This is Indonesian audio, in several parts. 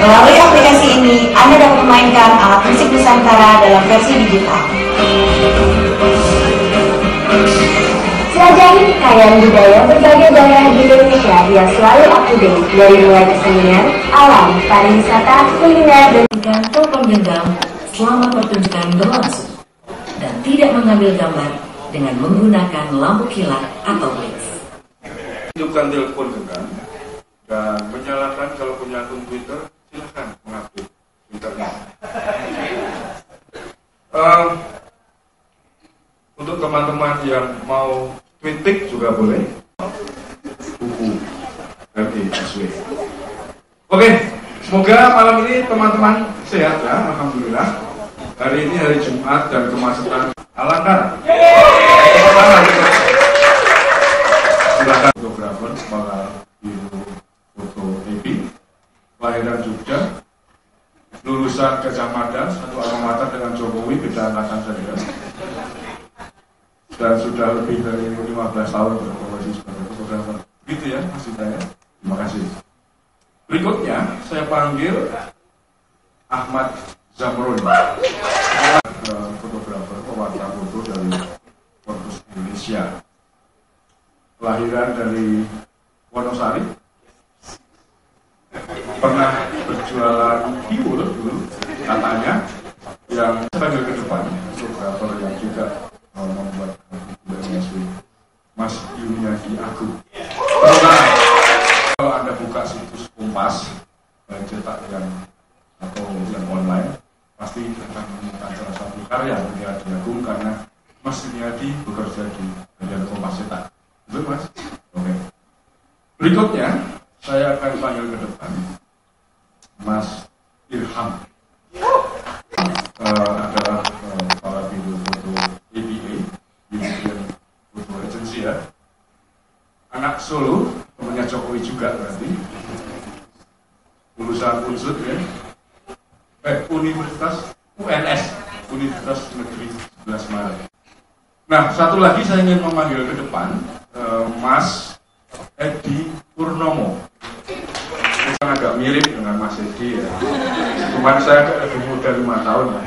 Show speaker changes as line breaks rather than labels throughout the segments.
Melalui aplikasi ini, Anda dapat memainkan alat musik Nusantara dalam versi digital.
Selajari kekayaan budaya berbagai daerah di Indonesia yang selalu up to date, dari mulai kesenian, alam, pariwisata, kuliner,
dan telepon genggam selama pertunjukan berlangsung, dan tidak mengambil gambar dengan menggunakan lampu kilat atau blitz.
Hidupkan telepon genggam dan menyalakan kalau punya akun Twitter, silahkan mengupdate Twitternya. Untuk teman-teman yang mau tweetik juga boleh. Buku RISW. Oke, semoga malam ini teman-teman sehat ya, alhamdulillah. Hari ini hari Jumat dan kemacetan alangkah. Silakan fotografer kepala biro foto EP, kelahiran Jogja, lulusan Kecamatan satu alma mater dengan Jokowi, beda angkatan saja, dan sudah lebih dari 15 tahun berprofesi sebagai fotografer. Gitu ya, Mas Indra. Terima kasih. Berikutnya saya panggil Ahmad Zamrun, fotografer pewarta foto dari Korpus Indonesia, kelahiran dari Wonosari, pernah berjualan tiwul dulu katanya, yang panggil ke depan fotografer yang juga membuat RISW, Mas Yuniadi Agung. Kalau Anda buka situs Kompas, baik cetak atau yang online, pasti akan menemukan salah satu karya Yuniadi Agung, karena Mas Yuniadi bekerja di bagian Kompas cetak. Betul, Mas? Oke. Berikutnya saya akan panggil ke depan Mas Irham, adalah kepala biro foto EBA, European Photo Agency ya. Anak Solo, temannya Jokowi juga berarti. Lulusan UNSUD ya. Universitas UNS, Universitas Negeri 11 Maret. Nah, satu lagi saya ingin memanggil ke depan Mas Edi Purnomo. Ini kan agak mirip dengan Mas Edi ya. Cuman saya lebih muda 5 tahun lah.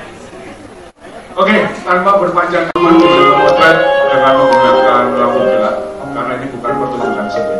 Oke, tanpa berpanjang lebar kita potret dengan menggunakan lampu gelap, karena ini bukan pertunjukan seni.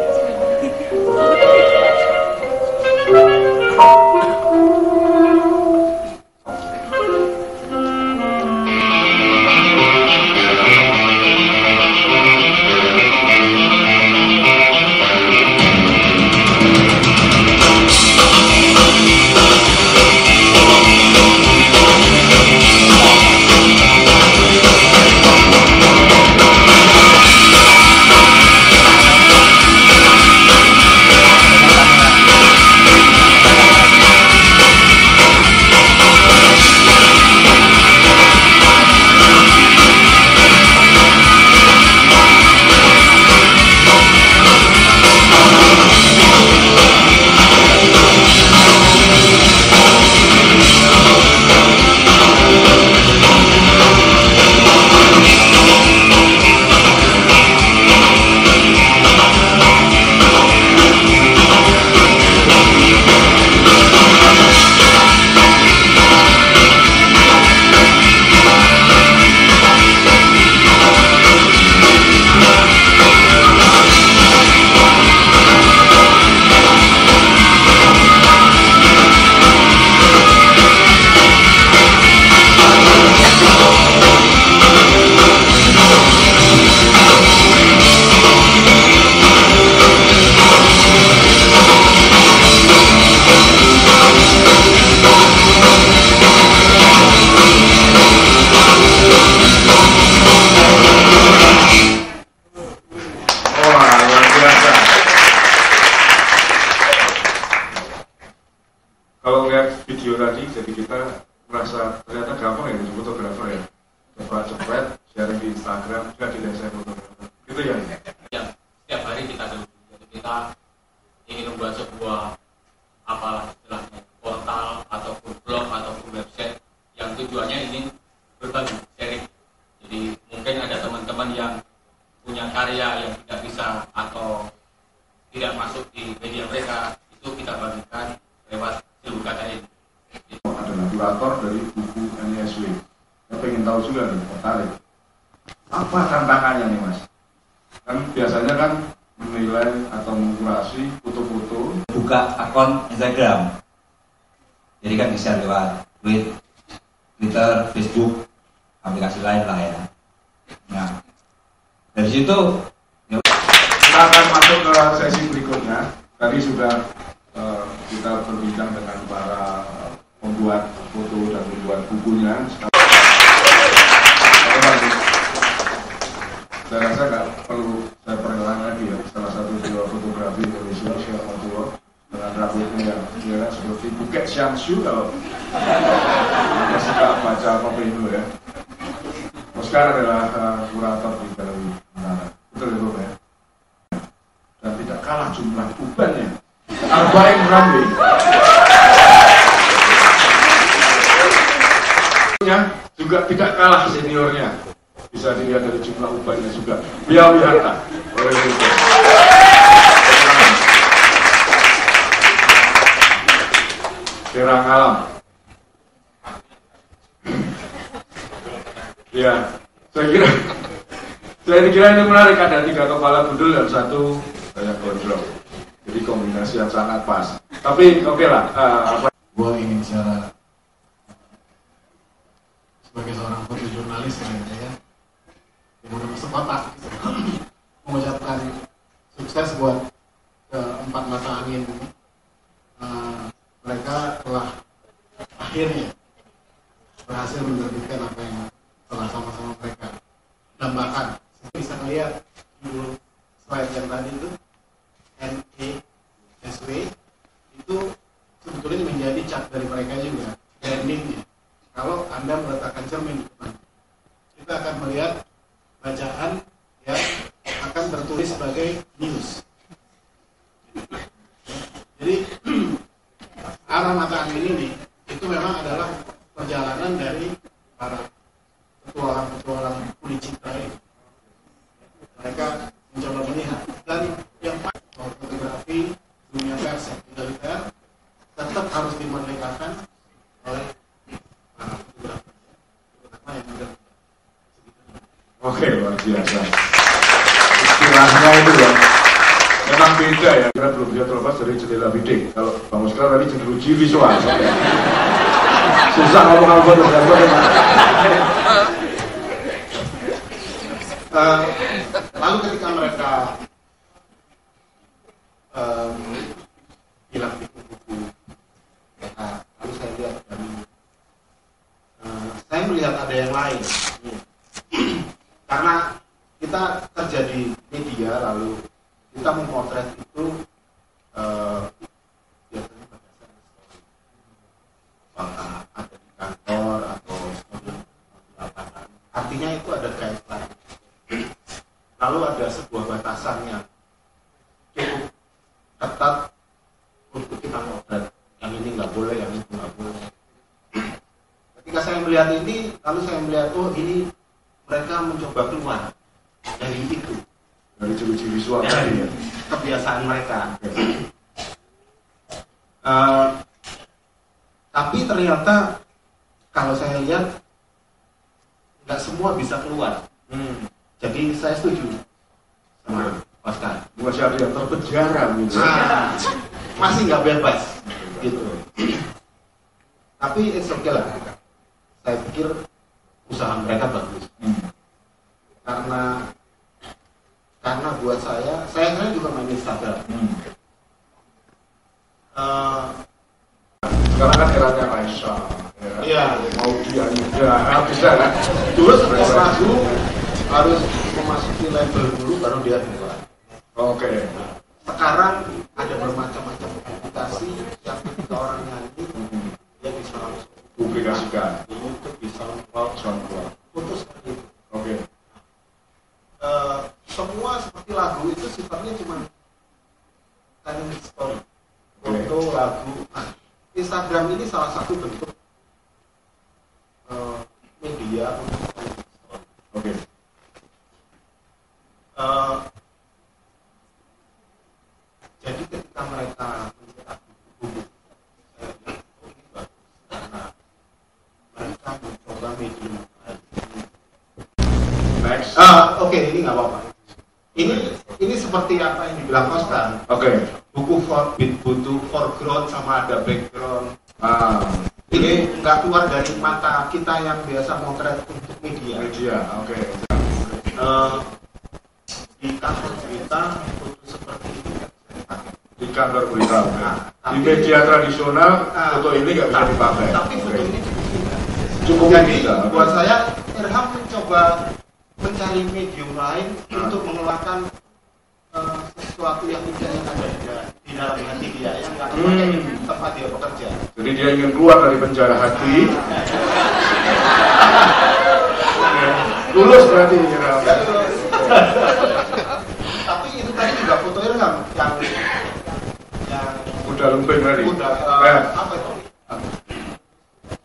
Kalau lihat video tadi, jadi kita merasa ternyata gampang ya jadi fotografer ya. Coba cepet, sharing di Instagram, jadi saya fotografer. Gitu ya?
Ya, setiap hari kita jadi kita ingin membuat sebuah apalah istilahnya portal ataupun blog ataupun website yang tujuannya ingin berbagi, sharing. Jadi mungkin ada teman-teman yang punya karya yang tidak bisa atau tidak masuk di media mereka, itu kita bagikan lewat seluruh kata
kurator dari buku NISW. Saya pengen tahu juga nih, tertarik. Apa tantangannya nih Mas? Kan biasanya kan menilai atau mengkurasi foto-foto.
Buka akun Instagram, jadi kan bisa lewat Twitter, Facebook, aplikasi lain lah ya. Nah, dari situ
kita akan masuk ke sesi berikutnya. Tadi sudah kita berbincang dengan para pembuat foto dan pembuat bukunya. Saya rasa nggak perlu saya perkenalkan lagi ya, salah satu jiwa fotografi Indonesia, Syekh Matua, dengan rambutnya yang kira seperti buket Syamsu kalau Anda suka baca Kopendo ya. Oscar adalah kurator di Galeri Menara, betul ya Bro ya? Dan tidak kalah jumlah ubannya, Arba'in Ramli. Juga tidak kalah seniornya, bisa dilihat dari jumlah ubannya juga. Beliau Wiharta. Serang Alam. Ya, saya kira ini menarik, ada 3 kepala gundul dan 1 yang gondrong. Jadi kombinasi yang sangat pas. Tapi oke lah.
Gue ingin secara sebagai seorang fotojurnalis ya, yang udah kesempatan mengucapkan sukses buat keempat mata angin. Mereka telah akhirnya berhasil menerbitkan apa yang telah sama-sama mereka dambakan. Bisa melihat di slide yang tadi itu NISW itu sebetulnya menjadi cat dari mereka juga, brandingnya. Kalau Anda meletakkan cermin di depan, kita akan melihat bacaan yang akan tertulis sebagai news. Jadi arah mata angin ini itu memang adalah perjalanan dari para petualang kulit cipta ini. Mereka mencoba melihat dan yang bahwa fotografi dunia pers yang egaliter tetap harus dimerdekakan oleh para fotografer, terutama yang muda.
Oke, luar biasa. Istilahnya itu ya, memang beda ya. Karena belum bisa terlepas dari jendela bidik. Kalau Bang Oscar tadi jeruji visual. Susah ngomong apa tuh.
Lalu ketika mereka hilang di buku, lalu saya lihat dan saya melihat ada yang lain. Karena kita kerja di media, lalu kita memotret itu biasanya pada saat apakah ada di kantor atau di lapangan. Artinya itu ada guideline. Lalu ada sebuah batasan yang cukup ketat untuk kita motret. Yang ini nggak boleh, yang itu nggak boleh. Ketika saya melihat ini, lalu saya melihat, oh ini mereka mencoba keluar dari itu,
Dari jeruji visual tadi ya.
kebiasaan mereka. Tapi ternyata kalau saya lihat nggak semua bisa keluar. Jadi saya setuju sama Oscar.
Masih ada yang terpenjara gitu.
Masih nggak bebas gitu. Tapi it's okay lah. Saya pikir usaha mereka bagus. Karena buat saya juga main Instagram.
Sekarang kan eranya Raisa,
Iya.
mau dia juga bisa kan?
Dulu setiap lagu harus memasuki label dulu baru dia keluar.
Oke.
Sekarang ada bermacam-macam aplikasi yang ketika orang nyanyi dia bisa langsung
Publikasikan.
di YouTube, di SoundCloud, foto seperti itu.
Oke.
Semua seperti lagu itu sifatnya cuma telling story, foto lagu. Nah, Instagram ini salah satu bentuk media untuk telling story.
Oke.
Jadi ketika mereka mencetak buku, saya bilang, oh ini bagus karena nggak apa-apa. Ini seperti apa yang dibilang Kostan.
Oke.
Buku butuh foreground sama ada background. Ini
Ini
nggak keluar dari mata kita yang biasa motret untuk media.
oke.
Di kantor berita foto seperti ini nggak bisa dipakai.
Di kantor berita.
Nah,
Di media tradisional foto ini nggak bisa dipakai.
Tapi foto
Oke.
ini
Cukup
jadi
bisa.
buat saya Irham mencoba mencari medium lain untuk mengeluarkan sesuatu yang tidak ada di dalam hati dia yang nggak dipakai di tempat dia bekerja.
Jadi dia ingin keluar dari penjara hati. Lulus berarti ini.
Tapi itu tadi juga foto Irham yang
Udah lumping tadi.
udah apa itu?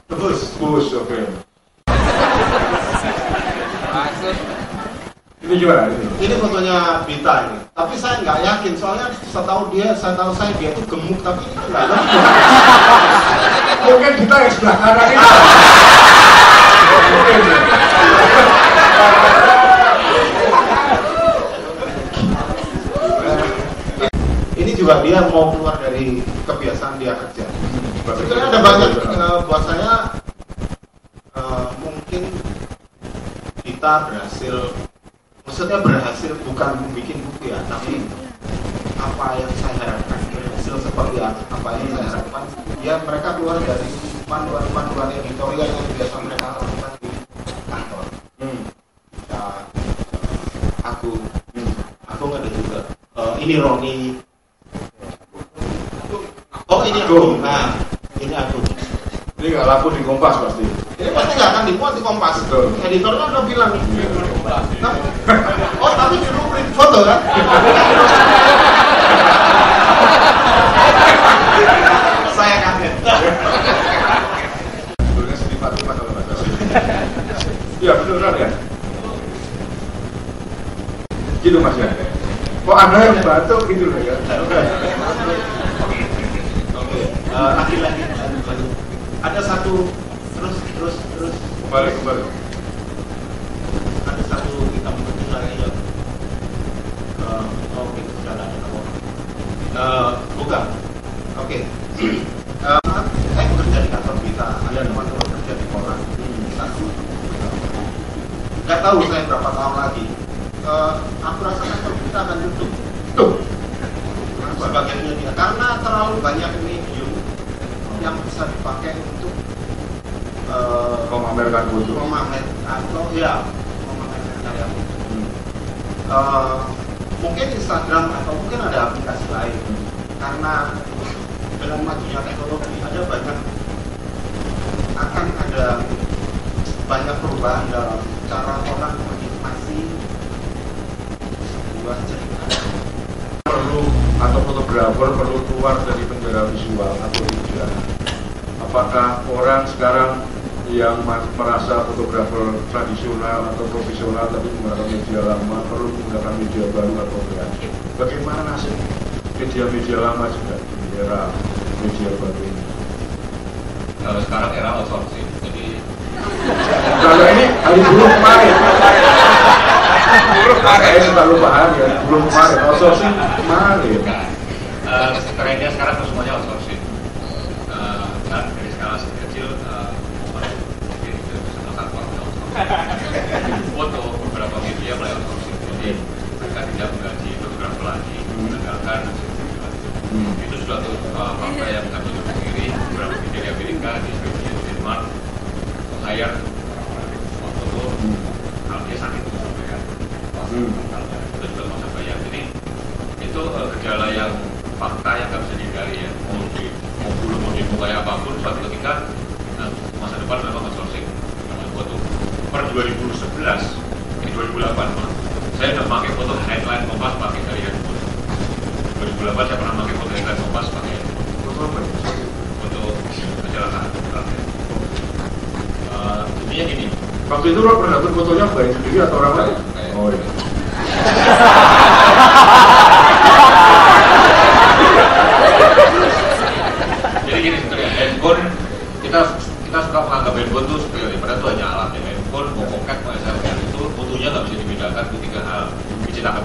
Tebus.
Bus, oke. Ini gimana ini?
Ini fotonya Bita ini. Tapi saya nggak yakin soalnya setahu saya dia itu gemuk tapi itu nggak ada.
Mungkin kita yang sebelah kanan ini. Mungkin.
Ini juga dia mau keluar dari kebiasaan dia kerja. Sebenarnya ada banyak buat saya mungkin kita maksudnya berhasil bukan membuat buku ya, tapi apa yang saya harapkan berhasil seperti apa yang saya harapkan. Ya mereka keluar dari panduan editorial yang biasa mereka lakukan di kantor. Ya, aku nggak ada juga. Ini Roni. Oh ini aku. Nah ini aku.
Ini nggak laku di Kompas pasti.
Ini pasti nggak akan dimuat di Kompas.
Betul.
Editornya udah bilang. Oh tapi di print foto kan? Saya kaget.
Sebetulnya sedih Fatimah kalau nggak salah. Iya beneran ya. Gitu Mas ya. Kok Anda yang batuk gitu loh ya?
Oke. Lagi. Ada satu terus.
Balik.
Ada satu hitam putih lagi yang gitu jalan bukan. Oke. Saya bekerja di kantor berita, ada teman-teman kerja di koran. Nggak tahu saya berapa tahun lagi. Aku rasa kantor berita akan tutup. Sebagian media karena terlalu banyak medium yang bisa dipakai untuk
Memamerkan foto.
memamerkan karya. Mungkin Instagram atau mungkin ada aplikasi lain karena dengan majunya teknologi akan ada banyak perubahan dalam cara orang menikmati sebuah cerita.
Atau fotografer perlu keluar dari penjara visual atau tidak? Apakah orang sekarang yang merasa fotografer tradisional atau profesional tapi menggunakan media lama perlu menggunakan media baru atau tidak? Bagaimana nasib media lama juga di era media baru ini?
Sekarang era outsourcing, jadi
Kalau ini hari belum kemarin. Saya selalu paham ya, belum kemarin. Outsourcing kemarin.
trennya sekarang tuh semuanya outsourcing. Dan dari skala kecil, mungkin itu bisa satu foto beberapa media mulai outsourcing. Jadi mereka tidak menggaji fotografer lagi, mengandalkan itu suatu fakta yang kami sendiri beberapa media di Amerika, di Swedia, di Denmark, hire foto kalau dia sakit sampai kan, itu juga masa bayar. Jadi itu gejala yang fakta yang nggak bisa dihindari ya. Mau dimulai apapun suatu ketika masa depan memang outsourcing foto. Per 2011, 2008 saya udah pakai foto headline Kompas pakai dari handphone. 2008 saya pernah pakai foto headline Kompas pakai foto kecelakaan. Intinya gini.
Waktu itu lo pernah dapat fotonya baik sendiri atau orang lain? Oh iya.
Jadi gini sebenarnya handphone kita suka menganggap handphone itu superior, padahal itu hanya alat ya. Handphone mau pocket mau SLR itu fotonya nggak bisa dibedakan itu tiga hal.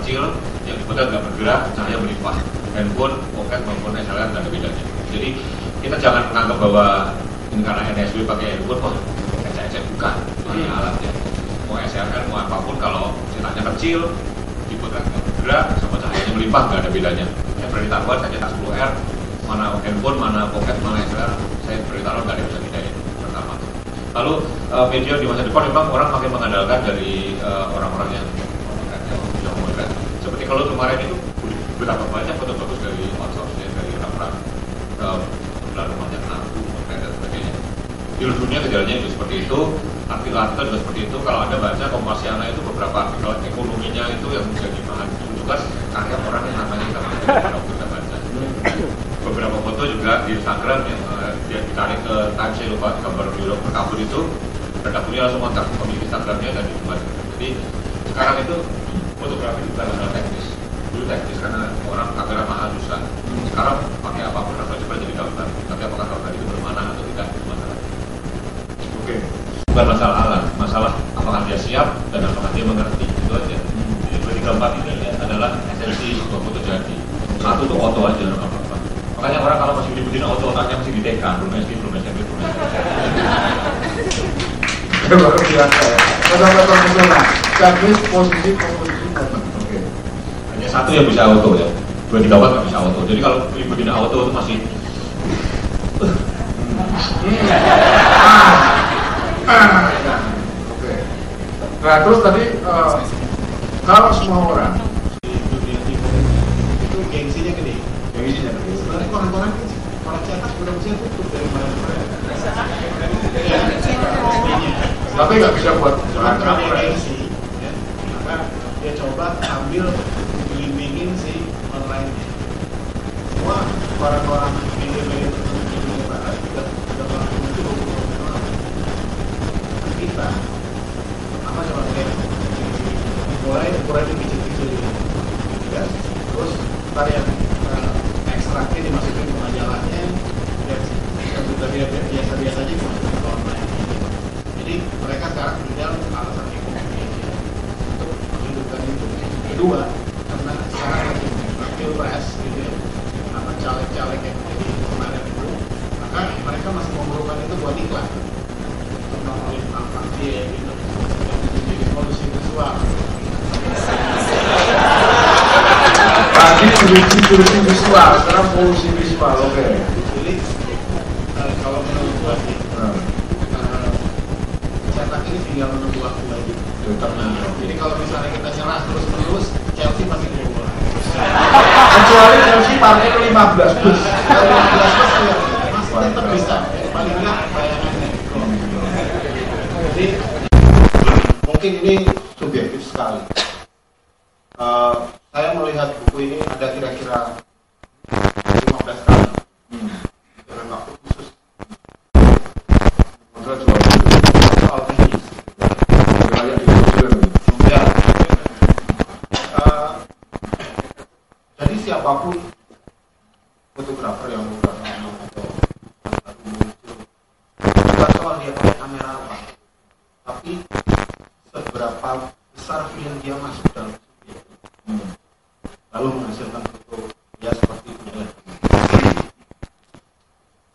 kecil yang kemudian nggak bergerak, cahaya melimpah. Handphone, pocket maupun SLR nggak ada bedanya. Jadi kita jangan menganggap bahwa ini karena NSW pakai handphone, oh ecek-ecek bukan, itu hanya alatnya. Mau SLR mau apapun kalau cetaknya kecil, dipegang nggak bergerak, sama cahayanya melimpah nggak ada bedanya. Saya beritahuan saya cetak 10R, mana handphone, mana pocket, mana SLR, saya beritahuan nggak ada yang bisa bedain. Pertama. Lalu media di masa depan memang orang makin mengandalkan dari orang-orang yang moderat. Seperti kalau kemarin itu betapa banyak foto bagus dari outsourcing, dari orang-orang lalu banyak naku, dan sebagainya. Di dunia gejalanya itu seperti itu, artikel-artikel juga seperti itu. Kalau Anda baca Kompasiana itu beberapa artikel ekonominya itu yang menjadi bahan tunjukkan karya orang yang namanya kita baca. Beberapa foto juga di Instagram yang dia ditarik ke Times, saya lupa gambar Euro berkabur itu, redakturnya langsung kontak pemilik Instagramnya dan dibuat. Jadi sekarang itu fotografi bukan hal teknis. Dulu teknis karena orang kamera mahal susah. Sekarang pakai apapun asal cepat jadi gambar. Tapi apakah gambar itu bermana atau tidak itu masalah. Oke. Bukan masalah alat, masalah apakah dia siap dan apakah dia mengerti. Itu aja. Jadi bagi gambar ini adalah esensi sebuah foto jadi. Satu tuh auto aja, apa-apa. Makanya orang kalau masih dibutuhin auto, otaknya masih ditekan, belum SMP.
Luar biasa ya. Kata-kata misalnya, checklist posisi komposisi momen. Oke.
Hanya satu yang bisa auto ya. 2 gigawatt nggak bisa auto. Jadi kalau dibutuhin auto itu masih.
Oke. Nah terus tadi kalau semua orang
di dunia timur itu gengsinya gede. Sebenarnya koran-koran cetak udah bisa tutup dari mana-mana.
tapi nggak bisa buat
karena dia gengsi, ya, maka dia coba ambil bimbingin si online. Semua koran-koran media-media barat juga melakukan itu kita apa coba kayak mulai ukurannya kecil-kecil ya, terus ntar yang ekstraknya dimasukin ke majalahnya yang sudah biasa-biasa aja dimasukin ke online. Jadi mereka sekarang tinggal alasan ekonomi untuk menghidupkan itu. Kedua, karena sekarang lagi pilpres gitu ya, sama caleg-caleg yang jadi kemarin itu, maka mereka masih memerlukan itu buat iklan untuk nongolin tampak dia gitu, yang jadi polusi visual.
tadi polusi visual, sekarang polusi visual, oke.
Jadi kalau menurut gua sih, cetak ini tinggal menunggu waktu lagi. Jadi kalau misalnya kita nyerah terus-menerus, Chelsea pasti keluar.
Kecuali Chelsea partai ke 15 bus.
Kalau 15 bus ya masih tetap bisa. Paling nggak bayangannya. Jadi mungkin ini subjektif sekali. Saya melihat buku ini ada kira-kira 15 kali dalam waktu khusus. Soal teknis. Ya. Jadi siapapun fotografer yang bukan atau bukan soal dia pakai kamera apa, tapi seberapa besar film dia masuk dalam lalu menghasilkan foto ya seperti itu.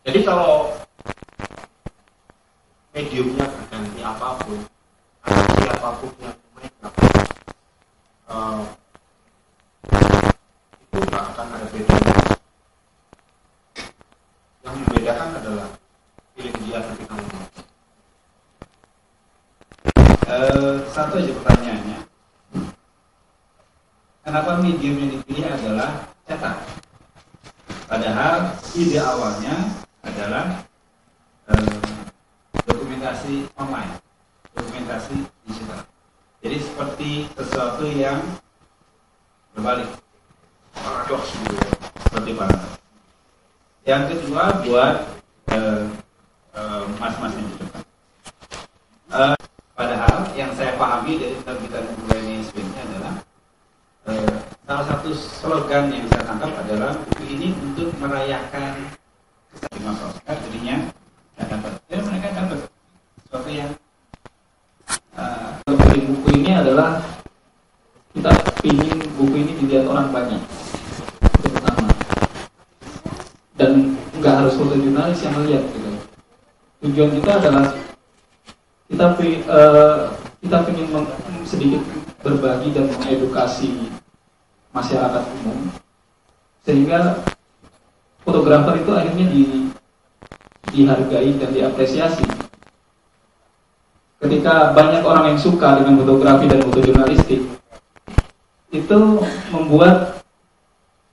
Jadi kalau mediumnya berganti apapun atau siapapun yang makeup itu nggak akan ada bedanya. Yang membedakan adalah feeling dia ketika ngomong.
Satu aja pertanyaannya. Kenapa medium yang dipilih adalah cetak? Padahal ide awalnya adalah dokumentasi online, dokumentasi digital. Jadi seperti sesuatu yang berbalik, paradoks gitu ya, seperti paradoks. Yang kedua buat mas-mas yang di depan. Padahal yang saya pahami dari terbitan buku ini adalah salah satu slogan yang saya tangkap adalah buku ini untuk merayakan kesatuan masyarakat. Jadinya saya dapat, mereka dapat sesuatu yang dari buku ini adalah kita ingin buku
buku ini dilihat orang banyak, itu pertama. Dan nggak harus fotojurnalis yang melihat gitu. Tujuan kita adalah kita ingin sedikit berbagi dan mengedukasi masyarakat umum, sehingga fotografer itu akhirnya dihargai dan diapresiasi. Ketika banyak orang yang suka dengan fotografi dan fotojurnalistik, itu membuat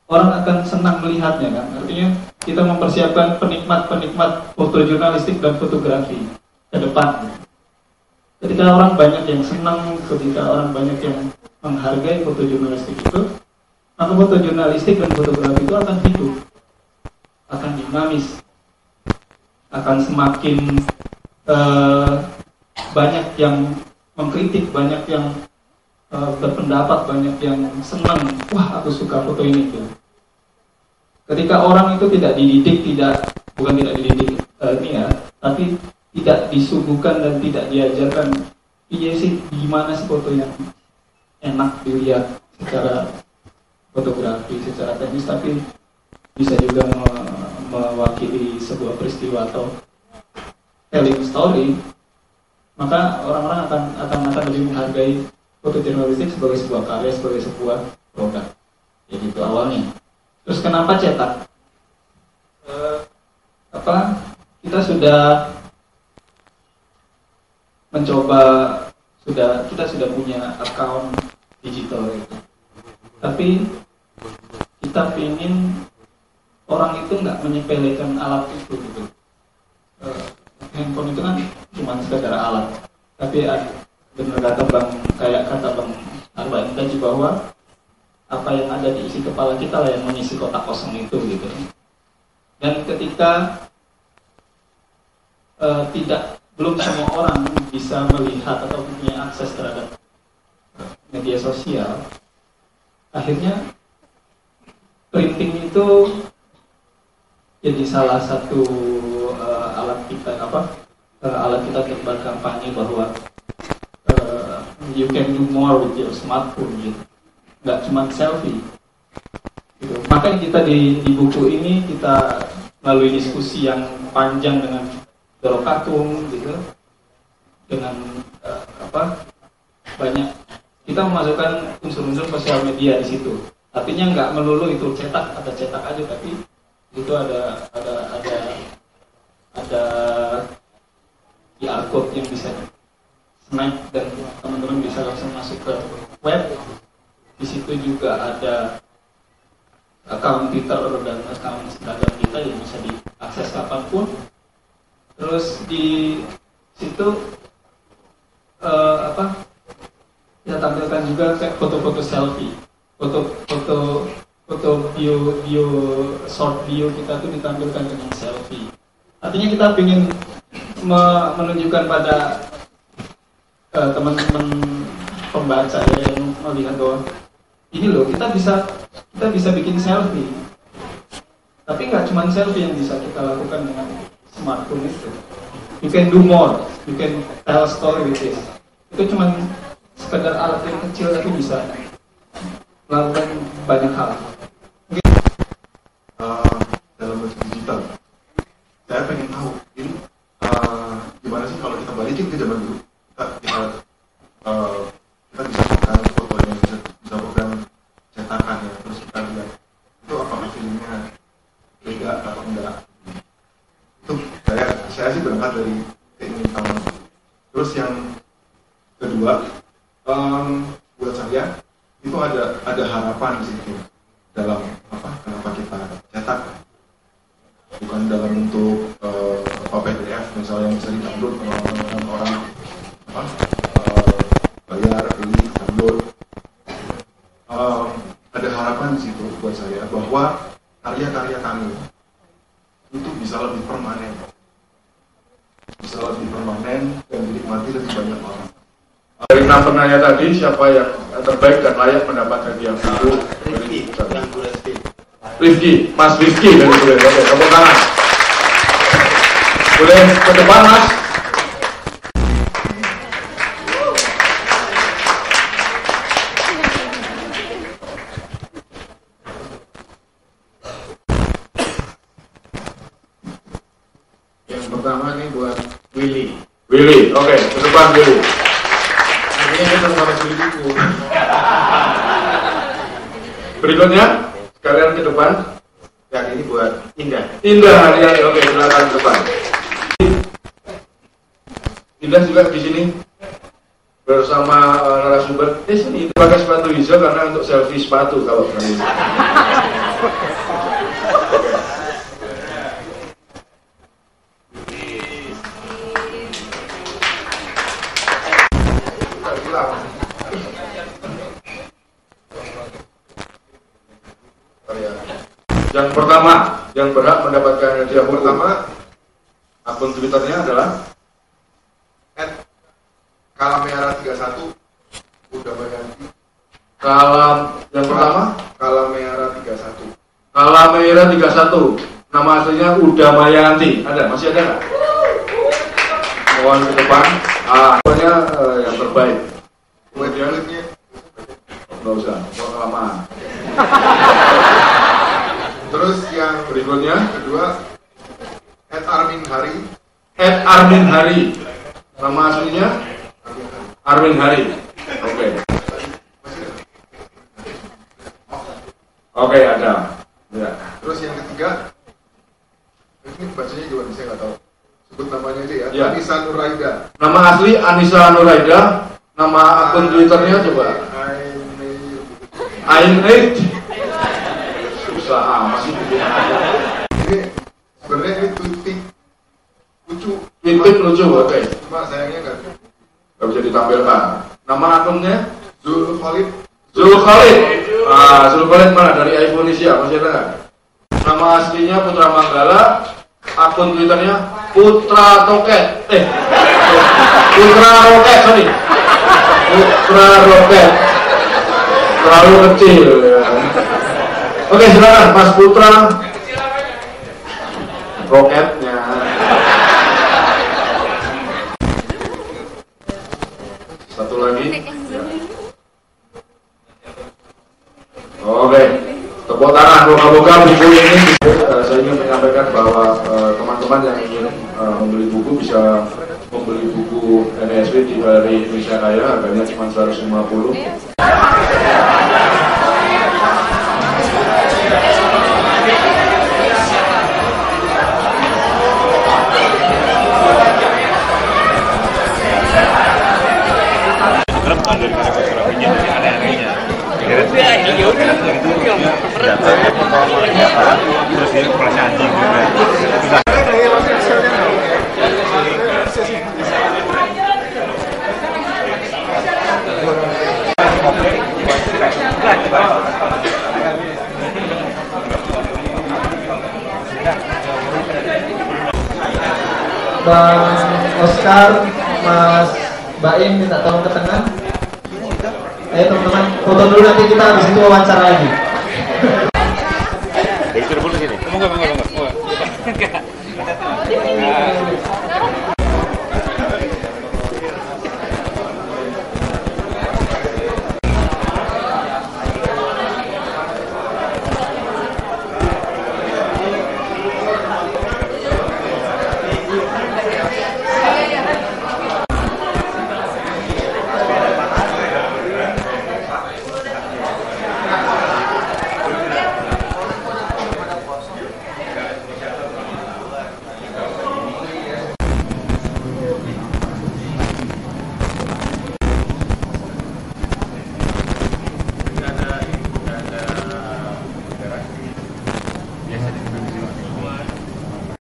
orang akan senang melihatnya kan. Artinya kita mempersiapkan penikmat fotojurnalistik dan fotografi ke depan. Ketika orang banyak yang senang, ketika orang banyak yang menghargai fotojurnalistik itu, maka fotojurnalistik dan fotografi itu akan hidup, akan dinamis, akan semakin banyak yang mengkritik, banyak yang berpendapat, banyak yang senang, wah aku suka foto ini tuh. Ketika orang itu tidak dididik, bukan tidak dididik tapi tidak disuguhkan dan tidak diajarkan, iya sih gimana sih foto yang enak dilihat secara fotografi, secara teknis, tapi bisa juga mewakili sebuah peristiwa atau telling story, maka orang-orang akan lebih menghargai fotojurnalistik sebagai sebuah karya, sebagai sebuah produk. Jadi itu awalnya. Terus kenapa cetak? Kita sudah mencoba, kita sudah punya account digital itu. Tapi kita ingin orang itu nggak menyepelekan alat itu gitu. Handphone itu kan cuma sekedar alat, tapi benar kata Bang Arba'in tadi bahwa apa yang ada di isi kepala kita lah yang mengisi kotak kosong itu gitu. Dan ketika belum semua orang bisa melihat atau punya akses terhadap media sosial, akhirnya printing itu jadi salah satu alat kita untuk berkampanye bahwa you can do more with your smartphone gitu. Nggak cuma selfie gitu. Makanya kita di buku ini kita melalui diskusi yang panjang dengan Doro Katung gitu, dengan banyak kita memasukkan unsur-unsur sosial media di situ. Artinya nggak melulu itu cetak aja, tapi itu ada QR code yang bisa snap dan teman-teman bisa langsung masuk ke web. Di situ juga ada account Twitter dan account Instagram kita yang bisa diakses kapanpun. Terus di situ kita tampilkan juga kayak foto-foto selfie, foto bio short bio kita tuh ditampilkan dengan selfie. Artinya kita ingin menunjukkan pada teman-teman pembaca yang melihat bahwa ini loh kita bisa bikin selfie, tapi nggak cuma selfie yang bisa kita lakukan dengan smartphone itu. You can do more, you can tell a story with this. Itu cuma sekedar alat yang kecil tapi bisa melakukan banyak hal.
Dalam bentuk digital, saya pengen tahu ini gimana sih kalau kita balikin ke zaman dulu, kita bisa pegang fotonya, bisa pegang cetakannya, terus kita lihat itu apakah filmnya beda atau enggak. Itu saya sih berangkat dari keinginan taman. Terus yang kedua, buat saya itu ada harapan di situ dalam kenapa kita cetak, bukan dalam bentuk PDF misalnya yang bisa di-download orang bayar, beli, download. Ada harapan di situ buat saya bahwa karya-karya kami itu bisa lebih permanen dan dinikmati lebih banyak orang.
Dari 6 penanya tadi, siapa yang terbaik dan layak mendapat hadiah buku? Rifki, Mas Rifki dari Bule. Oke, tepuk tangan. Boleh ke depan, Mas?
Yang pertama ini buat Willy.
Willy, oke, ke depan Willy.
Ini kita harus beli buku.
Berikutnya, sekalian ke depan.
Yang ini buat Indah.
Indah, ya, oke, silakan ke depan. Indah juga di sini bersama narasumber. Sini pakai sepatu hijau karena untuk selfie sepatu kalau kali ini. Yang pertama yang berhak mendapatkan hadiah pertama akun Twitternya adalah
@kalamera31 udah Bayanti.
Yang pertama
Kalamera31.
Kalamera 31. Nama aslinya Uda Mayanti. Masih ada nggak? Mohon ke depan. Pokoknya yang terbaik.
Kemudian
Nggak usah, kelamaan.
terus yang
Berikutnya
kedua @Armin Hari.
Armin Hari. Nama aslinya Armin Hari. Oke. Oke, ada. Ya.
Terus yang ketiga, ini bacanya juga saya nggak tahu. Sebut namanya aja ya.
Ya.
Anissa Nuraida.
Nama asli Anissa Nuraida. Nama akun Twitternya coba. Ain susah masih
Ini sebenarnya ini tweet lucu.
Tweet lucu, oke.
Cuma sayangnya
nggak bisa ditampilkan. Nama akunnya
Zul Khalid.
Zul Khalid mana dari Indonesia, masih ada nggak? Nama aslinya Putra Manggala, akun Twitternya Putra Toket. Putra Roket, sorry. Putra Roket. Terlalu kecil. Oke, silakan Mas Putra. Roketnya. Satu lagi. Oke, tepuk tangan. Moga-moga buku ini saya ingin menyampaikan bahwa teman-teman yang ingin membeli buku bisa membeli buku NSW di Galeri Indonesia Raya, harganya cuma 150.
Terus dia merasa anjing juga.
Bang Oscar, Mas Baim minta tolong ke tengah. Ayo teman-teman, foto dulu nanti kita habis itu wawancara lagi.